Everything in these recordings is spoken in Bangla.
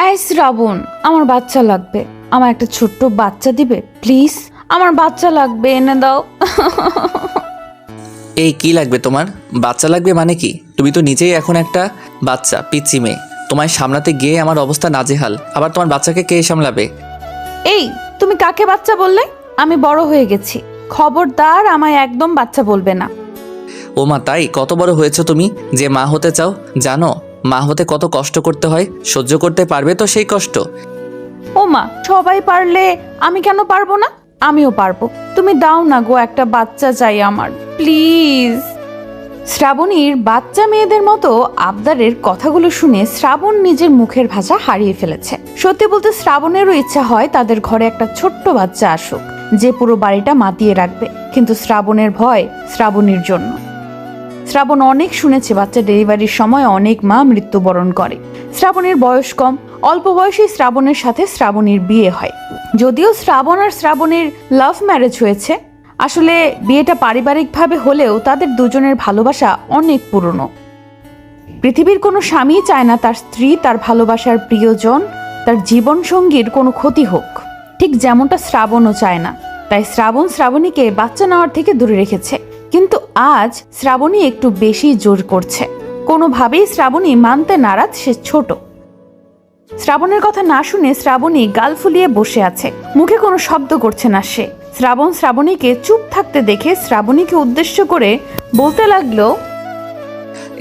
এই শ্রাবণ, আমার বাচ্চা লাগবে। আমার একটা ছোট্ট বাচ্চা দিবে প্লিজ। আমার বাচ্চা লাগবে, এনে দাও। এই কি লাগবে তোমার? বাচ্চা লাগবে মানে কি? তুমি তো নিজেই এখন একটা বাচ্চা, পিচ্চি মেয়ে। তোমায় সামলাতে গিয়ে আমার অবস্থা নাজেহাল, আবার তোমার বাচ্চাকে কে সামলাবে? এই, তুমি কাকে বাচ্চা বললে? আমি বড় হয়ে গেছি, খবরদার আমায় একদম বাচ্চা বলবে না। ও মা, তাই? কত বড় হয়েছো তুমি যে মা হতে চাও? জানো মা হতে কত কষ্ট করতে হয়? সহ্য করতে পারবে তো সেই কষ্ট? ও মা, সবাই পারলে আমি কেন পারবো না? আমিও পারবো। তুমি দাও না গো, একটা বাচ্চা চাই আমার, প্লিজ। শ্রাবণীর বাচ্চা মেয়েদের মতো আবদারের কথাগুলো শুনে শ্রাবণ নিজের মুখের ভাষা হারিয়ে ফেলেছে। সত্যি বলতে শ্রাবণেরও ইচ্ছা হয় তাদের ঘরে একটা ছোট্ট বাচ্চা আসুক, যে পুরো বাড়িটা মাতিয়ে রাখবে। কিন্তু শ্রাবণের ভয় শ্রাবণীর জন্য। শ্রাবণ অনেক শুনেছে বাচ্চা ডেলিভারির সময় অনেক মা মৃত্যুবরণ করে। শ্রাবণীর বয়স কম, অল্প বয়সেই শ্রাবণের সাথে শ্রাবণীর বিয়ে হয়। যদিও শ্রাবণ আর শ্রাবণীর লাভ ম্যারেজ হয়েছে, আসলে বিয়েটা পারিবারিকভাবে হলেও তাদের দুজনের ভালোবাসা অনেক পুরনো। পৃথিবীর কোনো স্বামী চায় না তার স্ত্রী, তার ভালোবাসার প্রিয়জন, তার জীবন সঙ্গীর কোনো ক্ষতি হোক। ঠিক যেমনটা শ্রাবণও চায় না। তাই শ্রাবণ শ্রাবণীকে বাচ্চা নেওয়ার থেকে দূরে রেখেছে। কিন্তু আজ শ্রাবণী একটু বেশি জোর করছে। কোনোভাবেই শ্রাবণী মানতে নারাজ, সে ছোট। শ্রাবণের কথা না শুনে শ্রাবণী গাল ফুলিয়ে বসে আছে, মুখে কোনো শব্দ করছে না সে। শ্রাবণ শ্রাবণীকে চুপ থাকতে দেখে শ্রাবণীকে উদ্দেশ্য করে বলতে লাগলো,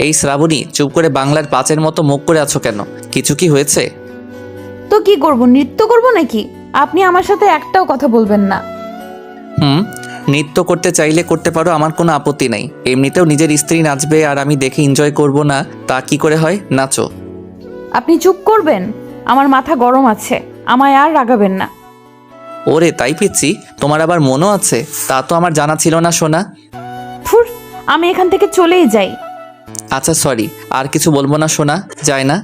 এই শ্রাবণী, চুপ করে বাংলার পাঁচের মতো মুখ করে আছো কেন? কিছু কি হয়েছে? তো কি করব, নৃত্য করব নাকি? আপনি আমার সাথে একটাও কথা বলবেন না। নৃত্য করতে চাইলে করতে পারো, আমার কোনো আপত্তি নাই। এমনিতেও নিজের স্ত্রী নাচবে আর আমি দেখে এনজয় করব না, তা কি করে হয়? নাচো। আপনি চুপ করবেন? আমার মাথা গরম আছে, আমায় আর রাগাবেন না। ওরে তাই পিচ্ছি, তোমার আবার মনও আছে? তা তো আমার জানা ছিল না সোনা। ফুর, আমি এখান থেকে চলেই যাই। আচ্ছা সরি, আর কিছু বলবো না সোনা, যায় না?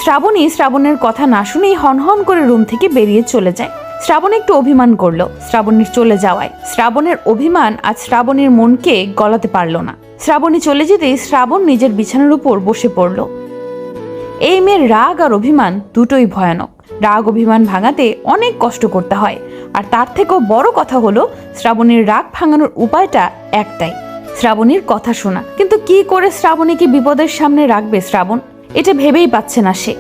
শ্রাবণী শ্রাবণের কথা না শুনেই হনহন করে রুম থেকে বেরিয়ে চলে যায়। শ্রাবণ একটু অভিমান করলো শ্রাবণীর চলে যাওয়ায়। শ্রাবণের অভিমান আজ শ্রাবণীর মনকে গলাতে পারল না। শ্রাবণী চলে যেতেই শ্রাবণ নিজের বিছানার উপর বসে পড়ল। এই মেয়ের রাগ আর অভিমান দুটোই ভয়ানক। রাগ অভিমান ভাঙাতে অনেক কষ্ট করতে হয়, আর তার থেকেও বড় কথা হলো শ্রাবণীর রাগ ভাঙানোর উপায়টা একটাই, শ্রাবণীর কথা শোনা। কিন্তু কি করে শ্রাবণীকে বিপদের সামনে রাখবে শ্রাবণ, এটা ভেবেই পাচ্ছে না সে।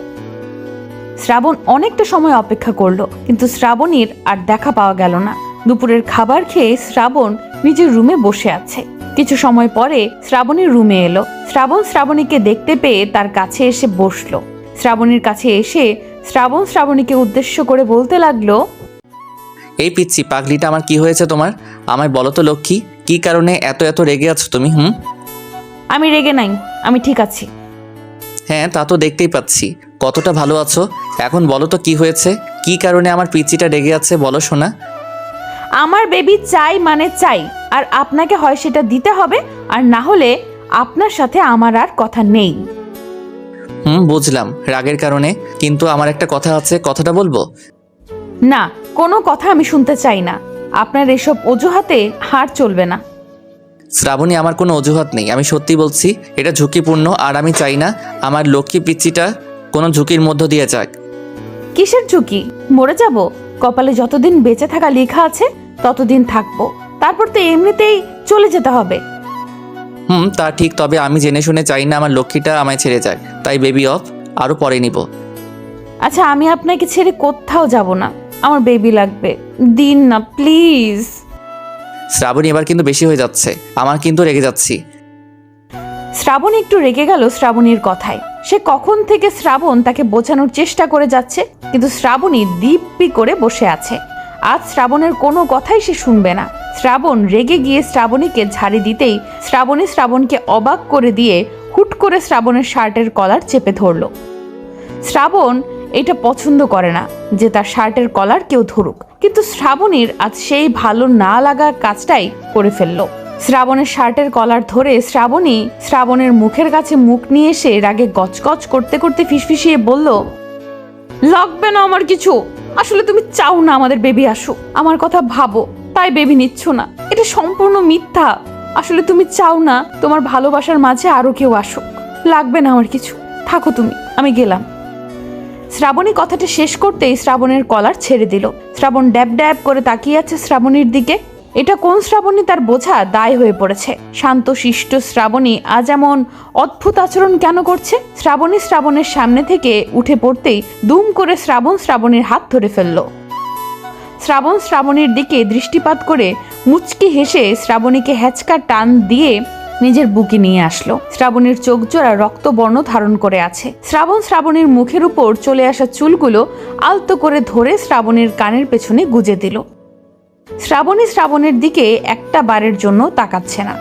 শ্রাবণ অনেকটা সময় অপেক্ষা করলো, কিন্তু শ্রাবণীর আর দেখা পাওয়া গেল না। দুপুরের খাবার খেয়ে শ্রাবণ নিজের রুমে বসে আছে। কিছু সময় পরে শ্রাবণীর রুমে এলো। শ্রাবণ শ্রাবণীকে দেখতে পেয়ে তার কাছে এসে বসলো। শ্রাবণীর কাছে এসে শ্রাবণ শ্রাবণীকে উদ্দেশ্য করে বলতে লাগলো, এই পিচ্ছি পাগলিটা, আমার কি হয়েছে তোমার? আমায় বলো তো লক্ষ্মী, কি কারণে এত এত রেগে আছো তুমি? আমি রেগে নাই, আমি ঠিক আছি। হ্যাঁ, তা তো দেখতেই পাচ্ছি কতটা ভালো আছো। এখন বলো তো কি হয়েছে, কি কারণে আমার পিচ্চিটা রেগে আছে? বলো শোনা। আমার বেবি চাই মানে চাই, আর আপনাকে হয় সেটা দিতে হবে, আর না হলে আপনার সাথে আমার আর কথা নেই। বুঝলাম রাগের কারণে, কিন্তু আমার একটা কথা আছে, কথাটা বলবো? না, কোনো কথা আমি শুনতে চাই না। আপনার এসব অজুহাতে হার চলবে না। শ্রাবণী, আমার কোনো অজুহাত নেই, আমি সত্যি বলছি। এটা ঝুঁকিপূর্ণ, আর আমি চাই না আমার লক্ষ্মী পিচ্চিটা কোনো ঝুঁকির মধ্য দিয়ে যাক। কিসের ঝুঁকি? মরে যাব? কপালে যতদিন বেঁচে থাকা লেখা আছে ততদিন থাকবো, তারপর তো এমনিতেই চলে যেতে হবে। তা ঠিক, তবে আমি জেনে শুনে চাই না আমার লক্ষ্মীটা আমায় ছেড়ে যাক, তাই বেবি অফ আরও পরে নিব। আচ্ছা, আমি আপনাকে ছেড়ে কোথাও যাব না, আমার বেবি লাগবে, দিন না প্লিজ। শ্রাবণী, এবার কিন্তু বেশি হয়ে যাচ্ছে, আমার কিন্তু রেগে যাচ্ছি। শ্রাবণ একটু রেগে গেল শ্রাবণীর কথায়। সে কখন থেকে শ্রাবণ তাকে বোঝানোর চেষ্টা করে যাচ্ছে, কিন্তু শ্রাবণী দিব্যি করে বসে আছে। আজ শ্রাবণের কোনো কথাই সে শুনবে না। শ্রাবণ রেগে গিয়ে শ্রাবণীকে ঝাড়ি দিতেই শ্রাবণী শ্রাবণকে অবাক করে দিয়ে হুট করে শ্রাবণের শার্টের কলার চেপে ধরল। শ্রাবণ এটা পছন্দ করে না যে তার শার্টের কলার কেউ ধরুক, কিন্তু শ্রাবণীর আজ সেই ভালো না লাগা কাজটাই করে ফেললো। শ্রাবণের শার্টের কলার ধরে শ্রাবণী শ্রাবণের মুখের কাছে মুখ নিয়ে এসে রাগে গজগজ করতে করতে ফিসফিসিয়ে বলল, লাগবে না আমার কিছু। আসলে তুমি চাও না আমাদের বেবি আসুক, আমার কথা ভাবো, তাই বেবি নিচ্ছ না। এটা সম্পূর্ণ মিথ্যা। আসলে তুমি চাও না তোমার ভালোবাসার মাঝে আরো কেউ আসুক। লাগবে না আমার কিছু, থাকো তুমি, আমি গেলাম। শ্রাবণী কথাটা শেষ করতেই শ্রাবণের কলার ছেড়ে দিল। শ্রাবণ ড্যাব ড্যাব করে তাকিয়ে আছে শ্রাবণীর দিকে। এটা কোন শ্রাবণী তার বোঝা দায় হয়ে পড়েছে। শান্ত শিষ্ট শ্রাবণী আজ এমন অদ্ভুত আচরণ কেন করছে? শ্রাবণী শ্রাবণের সামনে থেকে উঠে পড়তেই দুম করে শ্রাবণীর হাত ধরে ফেলল। শ্রাবণীর দিকে দৃষ্টিপাত করে মুচকি হেসে শ্রাবণীকে হ্যাচকা টান দিয়ে নিজের বুকে নিয়ে আসলো। শ্রাবণীর চোখ জোড়া রক্তবর্ণ ধারণ করে আছে। শ্রাবণীর মুখের উপর চলে আসা চুলগুলো আলতো করে ধরে শ্রাবণীর কানের পেছনে গুজে দিল। শ্রাবণীর দিকে একটা বারের জন্য তাকাচ্ছে না।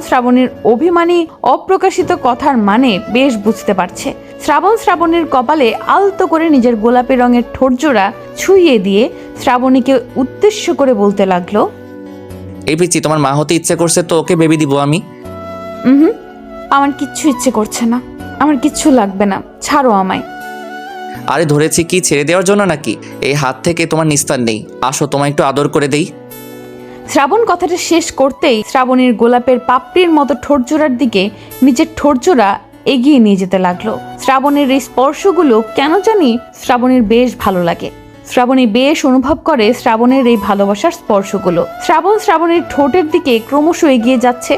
শ্রাবণীর অভিমানী অপ্রকাশিত কথার মানে বেশ বুঝতে পারছে। শ্রাবণীর কপালে আলতো করে নিজের গোলাপি রঙের ঠোঁটজোড়া ছুঁয়ে দিয়ে শ্রাবণীকে উদ্দেশ্য করে বলতে লাগলো, এই পিচি, তোমার মা হতে ইচ্ছে করছে তো ওকে বেবি দিব আমি। আমার কিচ্ছু ইচ্ছে করছে না, আমার কিচ্ছু লাগবে না, ছাড়ো আমায়। আরে ধরেছি কি ছেড়ে দেওয়ার জন্য নাকি? এই হাত থেকে তোমার নিস্তার নেই, আসো তোমায় একটু আদর করে দেই। শ্রাবণ কথাটা শেষ করতেই শ্রাবণীর গোলাপের পাপড়ির মতো ঠোঁটজোড়ার দিকে নিজের ঠোঁটজোড়া এগিয়ে নিয়ে যেতে লাগলো। শ্রাবণীর এই স্পর্শগুলো কেন জানি শ্রাবণীর বেশ ভালো লাগে। শ্রাবণী বেশ অনুভব করে শ্রাবণের এই ভালোবাসার স্পর্শগুলো। শ্রাবণীর ঠোঁটের দিকে ক্রমশ এগিয়ে যাচ্ছে।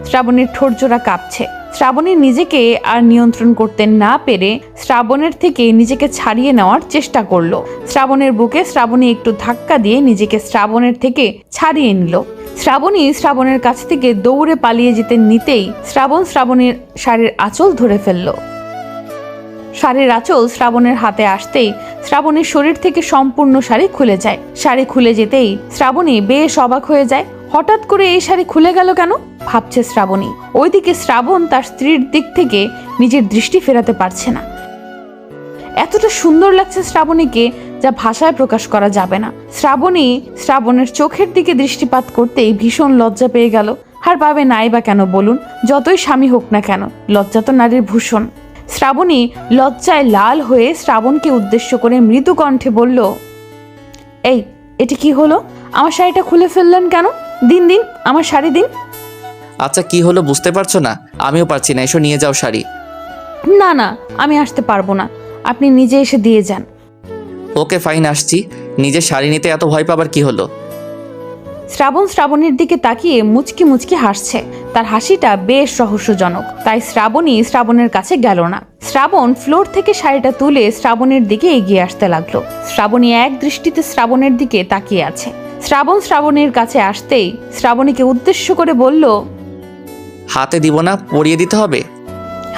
শ্রাবণীর ঠোঁটজোড়া কাঁপছে। শ্রাবণী নিজেকে আর নিয়ন্ত্রণ করতে না পেরে শ্রাবণের থেকে নিজেকে ছাড়িয়ে নেওয়ার চেষ্টা করলো। শ্রাবণের বুকে শ্রাবণী একটু ধাক্কা দিয়ে নিজেকে শ্রাবণের থেকে ছাড়িয়ে নিল। শ্রাবণের কাছ থেকে দৌড়ে পালিয়ে যেতে নিতেই শ্রাবণীর শাড়ির আঁচল ধরে ফেলল। শাড়ির আঁচল শ্রাবণের হাতে আসতেই শ্রাবণীর শরীর থেকে সম্পূর্ণ শাড়ি খুলে যায়। শাড়ি খুলে যেতেই শ্রাবণী বেশ অবাক হয়ে যায়। হঠাৎ করে এই শাড়ি খুলে গেল কেন ভাবছে শ্রাবণী। ওইদিকে শ্রাবণ তার স্ত্রীর দিক থেকে নিজের দৃষ্টি ফেরাতে পারছে না। এতটা সুন্দর লাগছে শ্রাবণীকে যা ভাষায় প্রকাশ করা যাবে না। শ্রাবণের চোখের দিকে দৃষ্টিপাত করতেই ভীষণ লজ্জা পেয়ে গেল। আর পাবে নাই বা কেন বলুন? যতই স্বামী হোক না কেন, লজ্জা তো নারীর ভূষণ। শ্রাবণী লজ্জায় লাল হয়ে শ্রাবণকে উদ্দেশ্য করে মৃদু কণ্ঠে বলল, এই এটা কি হলো? আমার শাড়িটা খুলে ফেললেন কেন? দিন আমার শাড়ি দিন। আচ্ছা কি হলো বুঝতে পারছো না? আমিও পারছি না, এসো নিয়ে যাও শাড়ি। না আমি আসতে পারবো না, আপনি নিজে এসে দিয়ে যান। ওকে ফাইন, আসছি। নিজের শাড়ি নিতে এত ভয় পাবার কি হলো? শ্রাবণীর দিকে তাকিয়ে মুচকি মুচকি হাসছে। তার হাসিটা বেশ রহস্যজনক। তাই শ্রাবণের কাছে গেল না। শ্রাবণ ফ্লোর থেকে শাড়িটা তুলে শ্রাবণের দিকে এগিয়ে আসতে লাগলো। শ্রাবণী এক দৃষ্টিতে শ্রাবণের দিকে তাকিয়ে আছে। শ্রাবণীর কাছে আসতেই শ্রাবণীকে উদ্দেশ্য করে বলল, হাতে দিব না, পরিয়ে দিতে হবে।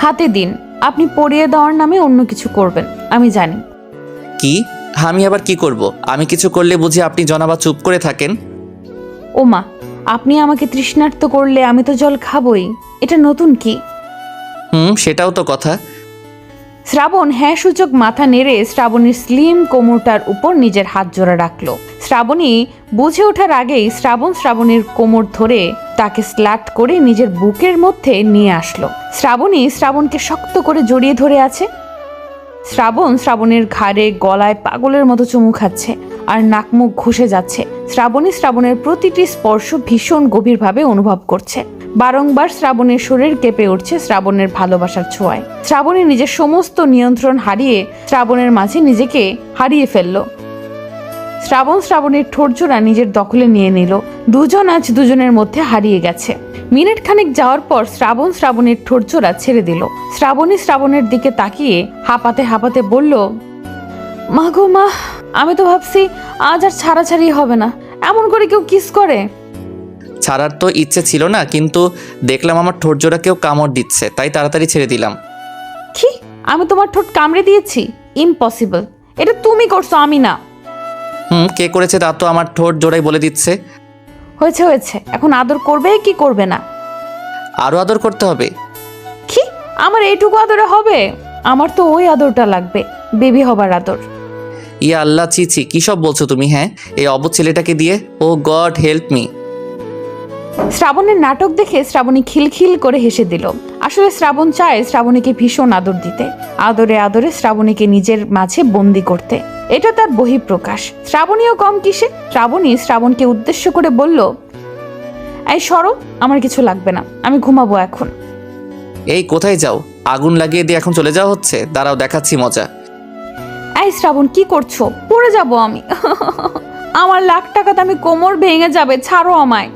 হাতে দিন। আপনি পরিয়ে দেওয়ার নামে অন্য কিছু করবেন আমি জানি। কি? আমি আবার কি করব? আমি কিছু করলে বুঝি আপনি জনাবা চুপ করে থাকেন? ওমা, আপনি আমাকে তৃষ্ণার্ত করলে আমি তো জল খাবই। এটা নতুন কি? সেটাও তো কথা। শ্রাবণ হ্যাঁ সূচক মাথা নেড়ে শ্রাবণীর স্লিম কোমরটার উপর নিজের হাত জোড়া রাখলো। শ্রাবণী বুঝে ওঠার আগেই শ্রাবণীর কোমর ধরে তাকে স্ল্যাট করে নিজের বুকের মধ্যে নিয়ে আসলো। শ্রাবণকে শক্ত করে জড়িয়ে ধরে আছে। শ্রাবণের ঘাড়ে গলায় পাগলের মতো চুমু খাচ্ছে আর নাকমুখ ঘষে যাচ্ছে। শ্রাবণের প্রতিটি স্পর্শ ভীষণ গভীরভাবে অনুভব করছে। বারংবার শ্রাবণের শরীর কেঁপে উঠছে শ্রাবণের ভালোবাসার ছোঁয়ায়। শ্রাবণী নিজের সমস্ত নিয়ন্ত্রণ হারিয়ে শ্রাবণের মাঝে নিজেকে হারিয়ে ফেলল। শ্রাবণীর ঠোঁটজোড়া নিজের দখলে নিয়ে নিল। দুজন আজ দুজনের মধ্যে হারিয়ে গেছে। মিনিট খানেক যাওয়ার পর শ্রাবণীর ঠোঁটজোড়া ছেড়ে দিল। শ্রাবণের দিকে তাকিয়ে হাঁপাতে বলল, মা গো মা, আমি তো ভাবছি আজ আর ছাড়াছাড়ি হবে না। এমন করে কেউ কিস করে? ছাড়ার তো ইচ্ছে ছিল না, কিন্তু দেখলাম আমার ঠোঁট জোড়া কেউ কামড় দিচ্ছে, তাই তাড়াতাড়ি ছেড়ে দিলাম। কি? আমি তোমার ঠোঁট কামড়ে দিয়েছি? ইম্পসিবল, এটা তুমি করছো, আমি না। কে করেছে তা তো আমার ঠোঁট জোড়াই বলে দিচ্ছে। হয়েছে, এখন আদর করবে কি করবে না? আরো আদর করতে হবে? কি? আমার এইটুকু আদরে হবে? আমার তো ওই আদরটা লাগবে, বেবি হবার আদর। ইয়া আল্লাহ, ছি কি সব বলছো তুমি? হ্যাঁ, এই অবুঝ ছেলেটাকে দিয়ে। ও গড হেল্প মি। শ্রাবণের নাটক দেখে শ্রাবণী খিলখিল করে হেসে দিল। আসলে শ্রাবণ চায় শ্রাবণীকে ভীষণ আদর দিতে, আদরে শ্রাবণীকে নিজের মাঝে বন্দি করতে। এটা তার বহিঃপ্রকাশ। শ্রাবণীও কম কিসে। শ্রাবণকে উদ্দেশ্য করে বলল, এই সরো, আমার কিছু লাগবে না, আমি ঘুমাবো এখন। এই কোথায় যাও? আগুন লাগিয়ে দিয়ে এখন চলে যাওয়া হচ্ছে? দাঁড়াও, দেখাচ্ছি মজা। এই শ্রাবণ, কি করছো? পড়ে যাব আমি। আমার লাখ টাকাতে আমি কোমর ভেঙে যাবে, ছাড়ো আমায়।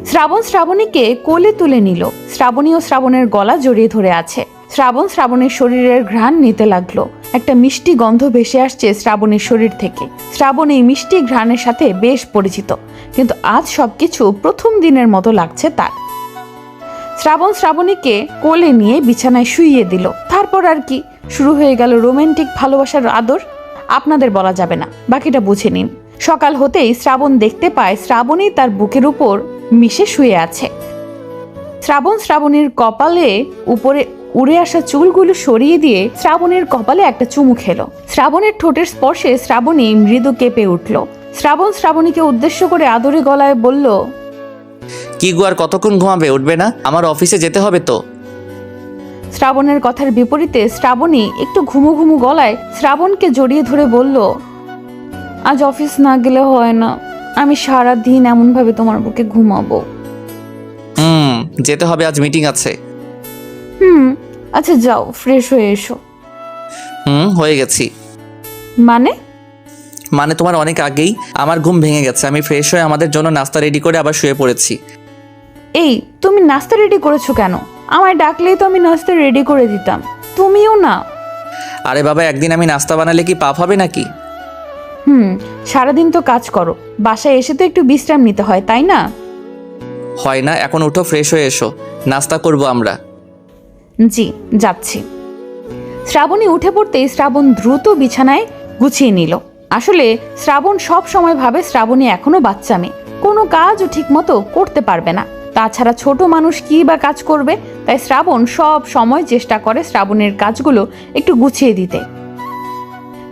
শ্রাবণ শ্রাবণীকে কোলে তুলে নিল। শ্রাবণী ও শ্রাবণের গলা জড়িয়ে ধরে আছে। শ্রাবণ শ্রাবণীর শরীরের ঘ্রাণ নিতে লাগলো। একটা মিষ্টি গন্ধ ভেসে আসছে শ্রাবণীর শরীর থেকে। শ্রাবণ এই মিষ্টি ঘ্রাণের সাথে বেশ পরিচিত, কিন্তু আজ সবকিছু প্রথম দিনের মতো লাগছে তার। শ্রাবণ শ্রাবণীকে কোলে নিয়ে বিছানায় শুইয়ে দিল। তারপর আর কি, শুরু হয়ে গেল রোমান্টিক ভালোবাসার আদর। আপনাদের বলা যাবে না, বাকিটা বুঝে নিন। সকাল হতেই শ্রাবণ দেখতে পায় শ্রাবণী তার বুকের উপর মিশে শুয়ে আছে। শ্রাবণ শ্রাবণীর কপালে উপরে উড়ে আসা চুলগুলো সরিয়ে দিয়ে শ্রাবণীর কপালে একটা চুমু খেলো। শ্রাবণের ঠোঁটের স্পর্শে শ্রাবণী মৃদু কেঁপে উঠল। শ্রাবণ শ্রাবণীকে উদ্দেশ্য করে আদরে গলায় বলল, কি গো, আর কতক্ষণ ঘুমাবে? উঠবে না? আমার অফিসে যেতে হবে তো। শ্রাবণের কথার বিপরীতে শ্রাবণী একটু ঘুমু ঘুমু গলায় শ্রাবণকে জড়িয়ে ধরে বলল, আজ অফিস না গেলে হয় না। আমি সারা দিন এমন ভাবে তোমার বুকে ঘুমাবো। যেতে হবে, আজ মিটিং আছে। আচ্ছা যাও, ফ্রেশ হয়ে এসো। হয়ে গেছি। মানে তোমার অনেক আগেই আমার ঘুম ভেঙে গেছে। আমি ফ্রেশ হয়ে আমাদের জন্য নাস্তা রেডি করে আবার শুয়ে পড়েছি। এই, তুমি নাস্তা রেডি করেছো কেন? আমায় ডাকলেই তো আমি নাস্তা রেডি করে দিতাম। তুমিও না। আরে বাবা, একদিন আমি নাস্তা বানালে কি পাপ হবে নাকি? সারাদিন তো কাজ করো, বাসায় এসে তো একটু বিশ্রাম নিতে হয়, তাই না? হয় না? এখন উঠো, ফ্রেশ হয়ে এসো, নাস্তা করব আমরা। জি, যাচ্ছি। শ্রাবণী উঠে পড়তেই শ্রাবণ দ্রুত বিছানায় গুছিয়ে নিল। আসলে শ্রাবণ সব সময় ভাবে শ্রাবণী এখনো বাচ্চা মেয়ে, কোনো কাজও ঠিক মতো করতে পারবে না। তাছাড়া ছোট মানুষ কি বা কাজ করবে? তাই শ্রাবণ সব সময় চেষ্টা করে শ্রাবণের কাজগুলো একটু গুছিয়ে দিতে।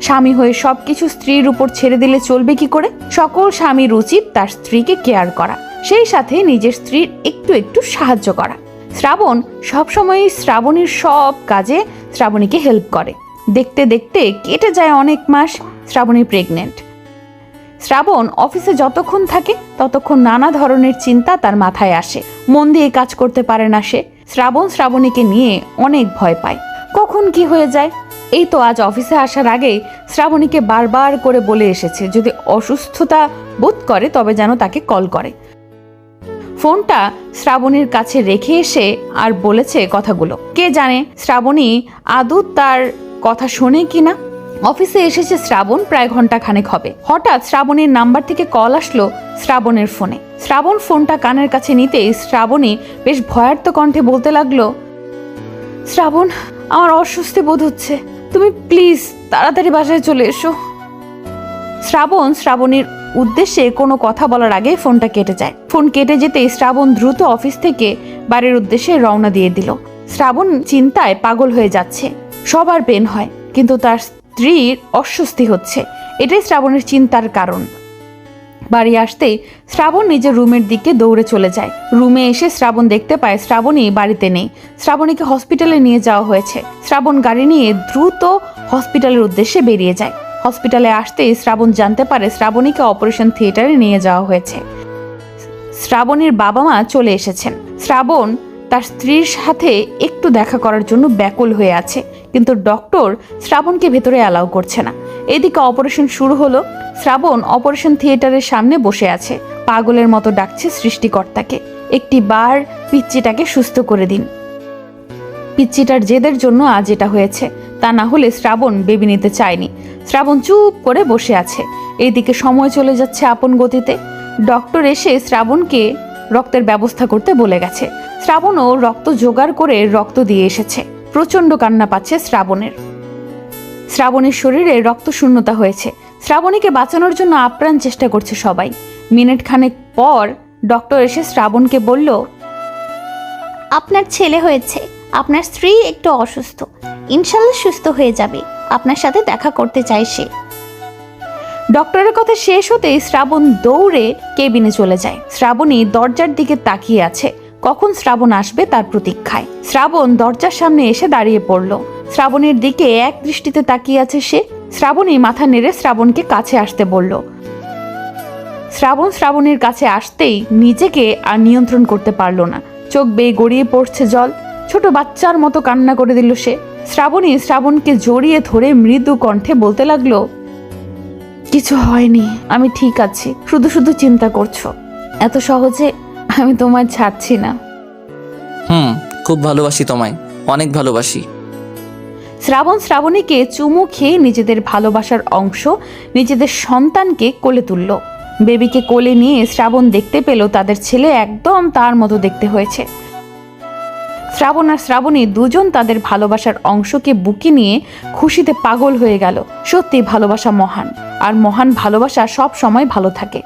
স্বামী হয়ে সবকিছু স্ত্রীর উপর ছেড়ে দিলে চলবে কি করে? সকল স্বামীর উচিত তার স্ত্রীকে কেয়ার করা, সেই সাথে নিজের স্ত্রীর একটু একটু সাহায্য করা। শ্রাবণ সবসময়ই শ্রাবণীর সব কাজে শ্রাবণীকে হেল্প করে। দেখতে দেখতে কেটে যায় অনেক মাস। শ্রাবণী প্রেগনেন্ট। শ্রাবণ অফিসে যতক্ষণ থাকে ততক্ষণ নানা ধরনের চিন্তা তার মাথায় আসে। মন দিয়ে কাজ করতে পারে না সে। শ্রাবণ শ্রাবণীকে নিয়ে অনেক ভয় পায়, কখন কি হয়ে যায়। এই তো আজ অফিসে আসার আগেই শ্রাবণীকে বারবার করে বলে এসেছে যদি অসুস্থতা বোধ করে তবে যেন তাকে কল করে। ফোনটা শ্রাবণীর কাছে রেখে এসে আর বলেছে কথাগুলো। কে জানে শ্রাবণী আদৌ তার কথা শোনে কিনা। অফিসে এসেছে শ্রাবণ প্রায় ঘন্টাখানেক হবে। হঠাৎ শ্রাবণীর নাম্বার থেকে কল আসলো শ্রাবণের ফোনে। শ্রাবণ ফোনটা কানের কাছে নিতেই শ্রাবণী বেশ ভয়ার্ত কণ্ঠে বলতে লাগলো, শ্রাবণ, আমার অস্বস্তি বোধ হচ্ছে, তুমি প্লিজ তাড়াতাড়ি বাসায় চলে এসো। শ্রাবণ শ্রাবণীর উদ্দেশ্যে কোনো কথা বলার আগে ফোনটা কেটে যায়। ফোন কেটে যেতেই শ্রাবণ দ্রুত অফিস থেকে বাড়ির উদ্দেশ্যে রওনা দিয়ে দিল। শ্রাবণ চিন্তায় পাগল হয়ে যাচ্ছে। সবার পেন হয়, কিন্তু তার স্ত্রীর অস্বস্তি হচ্ছে, এটাই শ্রাবণের চিন্তার কারণ। বাড়ি আসতেই শ্রাবণ নিজের রুমের দিকে দৌড়ে চলে যায়। রুমে এসে শ্রাবণ দেখতে পায় শ্রাবণী বাড়িতে নেই। শ্রাবণীকে হসপিটালে নিয়ে যাওয়া হয়েছে। শ্রাবণ গাড়ি নিয়ে দ্রুত হসপিটালের উদ্দেশ্যে বেরিয়ে যায়। হসপিটালে আসতেই শ্রাবণ জানতে পারে শ্রাবণীকে অপারেশন থিয়েটারে নিয়ে যাওয়া হয়েছে। শ্রাবণীর বাবা মা চলে এসেছেন। শ্রাবণ তার স্ত্রীর সাথে একটু দেখা করার জন্য ব্যাকুল হয়ে আছে, কিন্তু ডক্টর শ্রাবণকে ভেতরে অ্যালাউ করছে না। এদিকে অপারেশন শুরু হলো। শ্রাবণ অপারেশন থিয়েটারের সামনে বসে আছে, পাগলের মতো ডাকছে সৃষ্টিকর্তাকে, একটি বার পিচ্চিটাকে সুস্থ করে দিন। পিচ্চিটার জেদের জন্য আজ এটা হয়েছে, তা না হলে শ্রাবণ বেবি নিতে চায়নি। শ্রাবণ চুপ করে বসে আছে। এইদিকে সময় চলে যাচ্ছে আপন গতিতে। ডক্টর এসে শ্রাবণকে রক্তের ব্যবস্থা করতে বলে গেছে। শ্রাবণও রক্ত জোগাড় করে রক্ত দিয়ে এসেছে। প্রচন্ড কান্না পাচ্ছে শ্রাবণের। শ্রাবণের শরীরে রক্ত শূন্যতা হয়েছে। শ্রাবণীকে বাঁচানোর জন্য আপ্রাণ চেষ্টা করছে সবাই। মিনিট খানেক পর ডক্টর এসে শ্রাবণকে বলল, আপনার ছেলে হয়েছে, আপনার স্ত্রী একটু অসুস্থ, ইনশাল্লাহ সুস্থ হয়ে যাবে, আপনার সাথে দেখা করতে চাই সে। ডক্টরের কথা শেষ হতেই শ্রাবণ দৌড়ে কেবিনে চলে যায়। শ্রাবণী দরজার দিকে তাকিয়ে আছে, কখন শ্রাবণ আসবে তার প্রতীক্ষায়। শ্রাবণ দরজার সামনে এসে দাঁড়িয়ে পড়ল। শ্রাবণীর দিকে এক দৃষ্টিতে তাকিয়ে আছে সে। শ্রাবণী মাথা নেড়ে শ্রাবণকে কাছে আসতে বলল। শ্রাবণ শ্রাবণীর কাছে আসতেই নিজেকে আর নিয়ন্ত্রণ করতে পারল না। চোখ বেয়ে গড়িয়ে পড়ছে জল। ছোট বাচ্চার মতো কান্না করে দিল সে। শ্রাবণকে জড়িয়ে ধরে মৃদু কণ্ঠে বলতে লাগলো, কিছু হয়নি, আমি ঠিক আছি, শুধু শুধু চিন্তা করছো। এত সহজে আমি তোমায় ছাড়ছি না। খুব ভালোবাসি তোমায়, অনেক ভালোবাসি। শ্রাবণীকে চুমু খেয়ে নিজেদের ভালোবাসার অংশ, নিজেদের সন্তানকে কোলে তুলল। বেবিকে কোলে নিয়ে শ্রাবণ দেখতে পেল তাদের ছেলে একদম তার মতো দেখতে হয়েছে। শ্রাবণ আর শ্রাবণী দুজন তাদের ভালোবাসার অংশকে বুকে নিয়ে খুশিতে পাগল হয়ে গেল। সত্যি ভালোবাসা মহান, আর মহান ভালোবাসা সব সময় ভালো থাকে।